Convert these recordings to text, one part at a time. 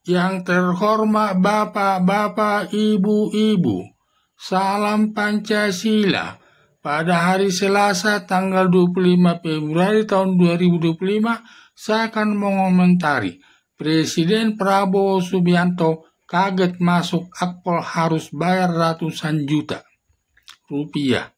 Yang terhormat Bapak-bapak, Ibu-ibu, salam Pancasila. Pada hari Selasa tanggal 25 Februari tahun 2025, saya akan mengomentari Presiden Prabowo Subianto kaget masuk akpol harus bayar ratusan juta rupiah.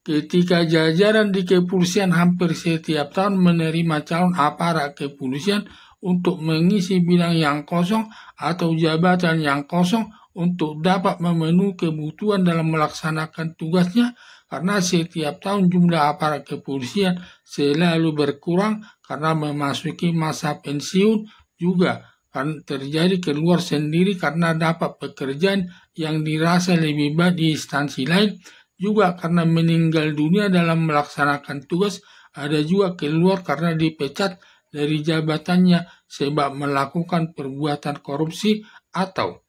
Ketika jajaran di kepolisian hampir setiap tahun menerima calon aparat kepolisian untuk mengisi bidang yang kosong atau jabatan yang kosong untuk dapat memenuhi kebutuhan dalam melaksanakan tugasnya, karena setiap tahun jumlah aparat kepolisian selalu berkurang karena memasuki masa pensiun, juga kan terjadi keluar sendiri karena dapat pekerjaan yang dirasa lebih baik di instansi lain, juga karena meninggal dunia dalam melaksanakan tugas, ada juga keluar karena dipecat dari jabatannya sebab melakukan perbuatan korupsi atau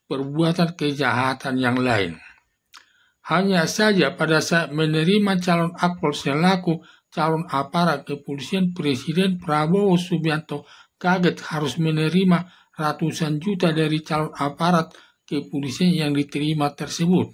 perbuatan kejahatan yang lain. Hanya saja pada saat menerima calon akpol selaku calon aparat kepolisian, Presiden Prabowo Subianto kaget harus menerima ratusan juta dari calon aparat kepolisian yang diterima tersebut.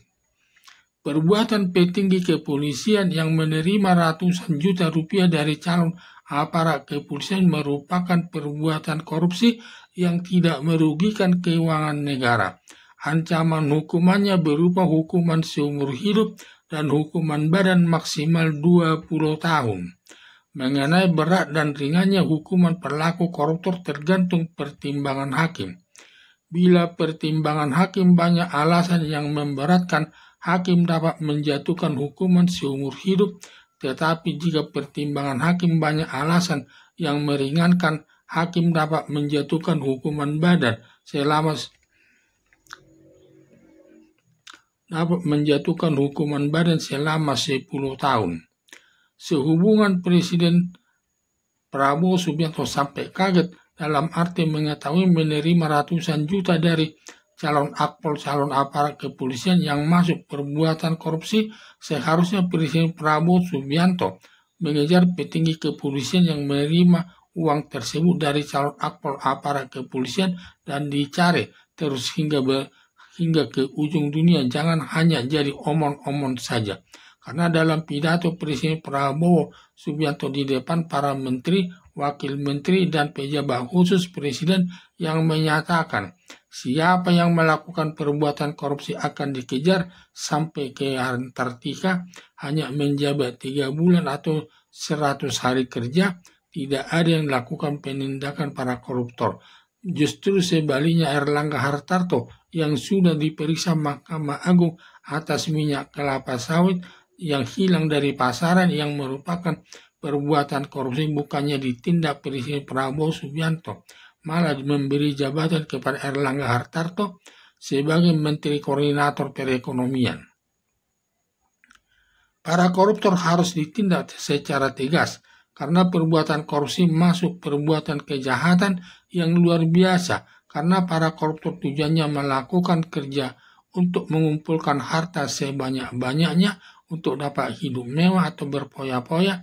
Perbuatan petinggi kepolisian yang menerima ratusan juta rupiah dari calon aparat kepolisian merupakan perbuatan korupsi yang tidak merugikan keuangan negara. Ancaman hukumannya berupa hukuman seumur hidup dan hukuman badan maksimal 20 tahun. Mengenai berat dan ringannya hukuman pelaku koruptor tergantung pertimbangan hakim. Bila pertimbangan hakim banyak alasan yang memberatkan, hakim dapat menjatuhkan hukuman seumur hidup, tetapi jika pertimbangan hakim banyak alasan yang meringankan, hakim dapat menjatuhkan hukuman badan selama 10 tahun. Sehubungan Presiden Prabowo Subianto sampai kaget dalam arti mengetahui menerima ratusan juta dari calon aparat kepolisian yang masuk perbuatan korupsi, seharusnya Presiden Prabowo Subianto mengejar petinggi kepolisian yang menerima uang tersebut dari calon aparat kepolisian dan dicari terus hingga ke ujung dunia, jangan hanya jadi omong-omong saja. Karena dalam pidato Presiden Prabowo Subianto di depan para menteri, wakil menteri, dan pejabat khusus Presiden yang menyatakan siapa yang melakukan perbuatan korupsi akan dikejar sampai ke Antartika, hanya menjabat 3 bulan atau 100 hari kerja, tidak ada yang melakukan penindakan para koruptor. Justru sebaliknya, Erlangga Hartarto yang sudah diperiksa Mahkamah Agung atas minyak kelapa sawit yang hilang dari pasaran yang merupakan perbuatan korupsi, bukannya ditindak Presiden Prabowo Subianto, malah memberi jabatan kepada Erlangga Hartarto sebagai Menteri Koordinator Perekonomian. Para koruptor harus ditindak secara tegas karena perbuatan korupsi masuk perbuatan kejahatan yang luar biasa, karena para koruptor tujuannya melakukan kerja untuk mengumpulkan harta sebanyak-banyaknya untuk dapat hidup mewah atau berpoya-poya,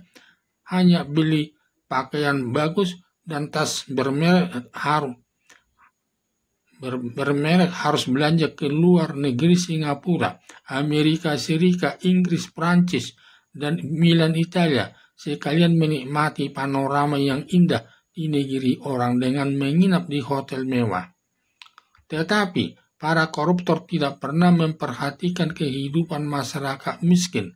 hanya beli pakaian bagus dan tas bermerek, harus belanja ke luar negeri, Singapura, Amerika Serikat, Inggris, Prancis, dan Milan, Italia, sekalian menikmati panorama yang indah di negeri orang dengan menginap di hotel mewah. Tetapi para koruptor tidak pernah memperhatikan kehidupan masyarakat miskin.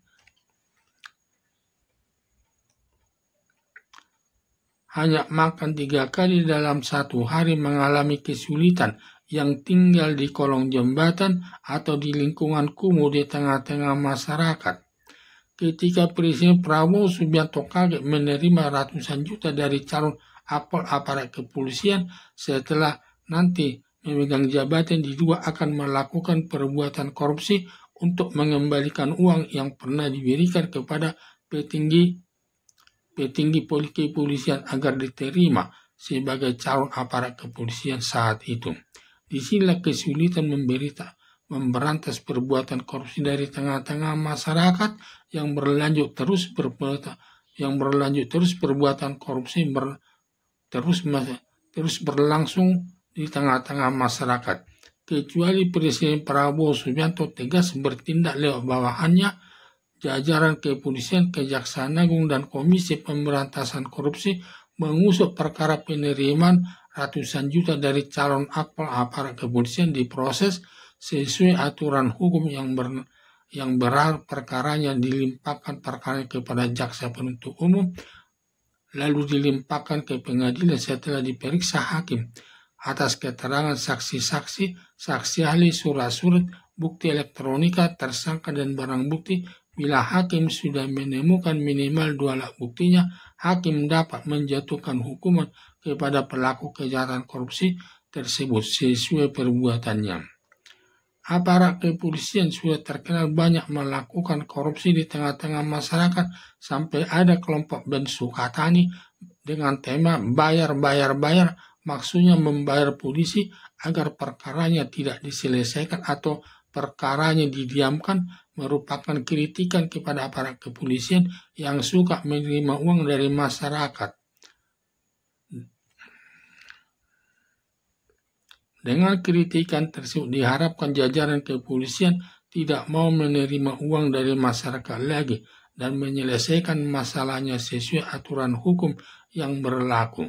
Hanya makan 3 kali dalam satu hari, mengalami kesulitan yang tinggal di kolong jembatan atau di lingkungan kumuh di tengah-tengah masyarakat. Ketika Presiden Prabowo Subianto kaget menerima ratusan juta dari calon aparat kepolisian, setelah nanti memegang jabatan diduga akan melakukan perbuatan korupsi untuk mengembalikan uang yang pernah diberikan kepada petinggi kepolisian agar diterima sebagai calon aparat kepolisian saat itu. Disinilah kesulitan memberantas perbuatan korupsi dari tengah-tengah masyarakat yang berlanjut terus perbuatan korupsi terus berlangsung di tengah-tengah masyarakat. Kecuali Presiden Prabowo Subianto tegas bertindak lewat bawahannya, jajaran kepolisian, Kejaksaan Agung, dan Komisi Pemberantasan Korupsi mengusut perkara penerimaan ratusan juta dari calon akpol aparat kepolisian diproses sesuai aturan hukum yang berhak perkaranya dilimpahkan perkara kepada jaksa penuntut umum, lalu dilimpahkan ke pengadilan setelah diperiksa hakim atas keterangan saksi-saksi, saksi ahli, surat-surat, bukti elektronika, tersangka, dan barang bukti. Bila hakim sudah menemukan minimal 2 alat buktinya, hakim dapat menjatuhkan hukuman kepada pelaku kejahatan korupsi tersebut sesuai perbuatannya. Aparat kepolisian sudah terkenal banyak melakukan korupsi di tengah-tengah masyarakat, sampai ada kelompok band Sukatani dengan tema bayar, maksudnya membayar polisi agar perkaranya tidak diselesaikan atau perkaranya didiamkan, merupakan kritikan kepada aparat kepolisian yang suka menerima uang dari masyarakat. Dengan kritikan tersebut diharapkan jajaran kepolisian tidak mau menerima uang dari masyarakat lagi dan menyelesaikan masalahnya sesuai aturan hukum yang berlaku.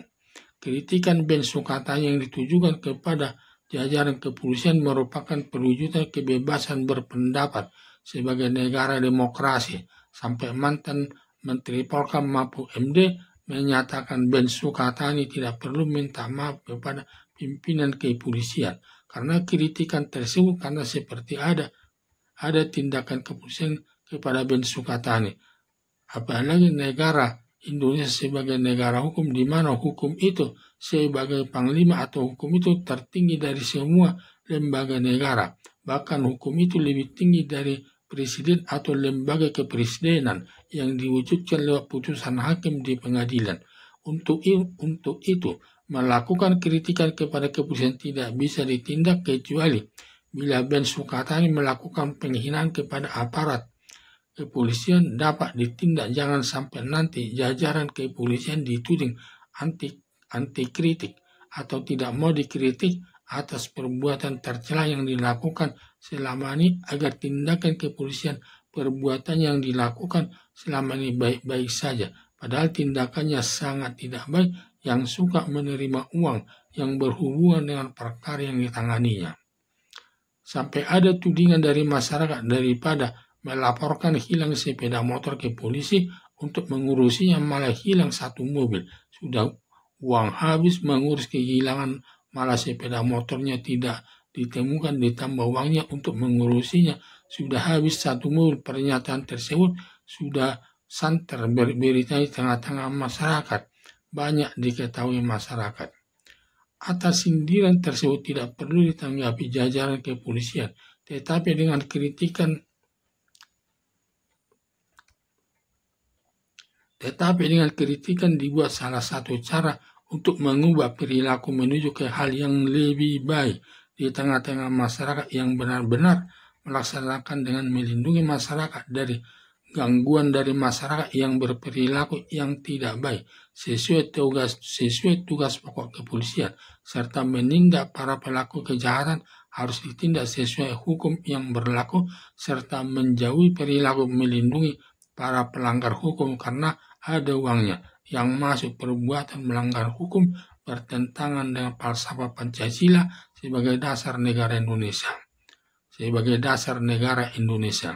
Kritikan Ben Sukatani yang ditujukan kepada jajaran kepolisian merupakan perwujudan kebebasan berpendapat sebagai negara demokrasi, sampai mantan Menteri Polkam Mahfud MD menyatakan Ben Sukatani tidak perlu minta maaf kepada pimpinan kepolisian karena kritikan tersebut, karena seperti ada tindakan kepolisian kepada Ben Sukatani. Apalagi negara Indonesia sebagai negara hukum, di mana hukum itu sebagai panglima atau hukum itu tertinggi dari semua lembaga negara. Bahkan hukum itu lebih tinggi dari presiden atau lembaga kepresidenan yang diwujudkan lewat putusan hakim di pengadilan. Untuk itu, melakukan kritikan kepada kepolisian tidak bisa ditindak kecuali bila Ben Sukatani melakukan penghinaan kepada aparat kepolisian dapat ditindak. Jangan sampai nanti jajaran kepolisian dituding anti kritik atau tidak mau dikritik atas perbuatan tercela yang dilakukan selama ini, agar tindakan kepolisian perbuatan yang dilakukan selama ini baik-baik saja, padahal tindakannya sangat tidak baik, yang suka menerima uang yang berhubungan dengan perkara yang ditanganinya. Sampai ada tudingan dari masyarakat, daripada melaporkan hilang sepeda motor ke polisi untuk mengurusinya malah hilang 1 mobil. Sudah uang habis mengurus kehilangan, malah sepeda motornya tidak ditemukan, ditambah uangnya untuk mengurusinya sudah habis 1 mobil. Pernyataan tersebut sudah santer berita di tengah-tengah masyarakat, banyak diketahui masyarakat. Atas sindiran tersebut tidak perlu ditanggapi jajaran kepolisian, tetapi dengan kritikan dibuat salah satu cara untuk mengubah perilaku menuju ke hal yang lebih baik di tengah-tengah masyarakat yang benar-benar melaksanakan dengan melindungi masyarakat dari gangguan dari masyarakat yang berperilaku yang tidak baik sesuai tugas pokok kepolisian, serta menindak para pelaku kejahatan harus ditindak sesuai hukum yang berlaku, serta menjauhi perilaku melindungi para pelanggar hukum karena ada uangnya yang masuk. Perbuatan melanggar hukum bertentangan dengan falsafah Pancasila sebagai dasar negara Indonesia.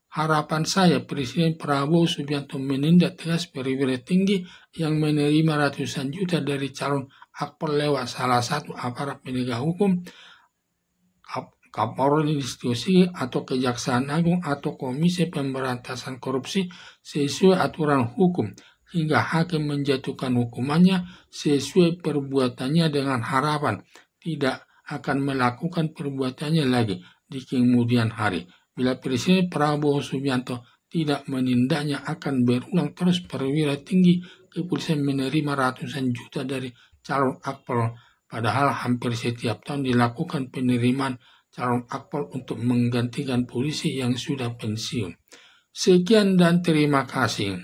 Harapan saya Presiden Prabowo Subianto menindak tegas perwira tinggi yang menerima ratusan juta dari calon akpol lewat salah satu aparat penegak hukum, Kapolri institusi atau Kejaksaan Agung atau Komisi Pemberantasan Korupsi sesuai aturan hukum, hingga hakim menjatuhkan hukumannya sesuai perbuatannya, dengan harapan tidak akan melakukan perbuatannya lagi di kemudian hari. Bila Presiden Prabowo Subianto tidak menindaknya, akan berulang terus perwira tinggi kepolisian menerima ratusan juta dari calon akpol, padahal hampir setiap tahun dilakukan penerimaan calon akpol untuk menggantikan polisi yang sudah pensiun. Sekian dan terima kasih.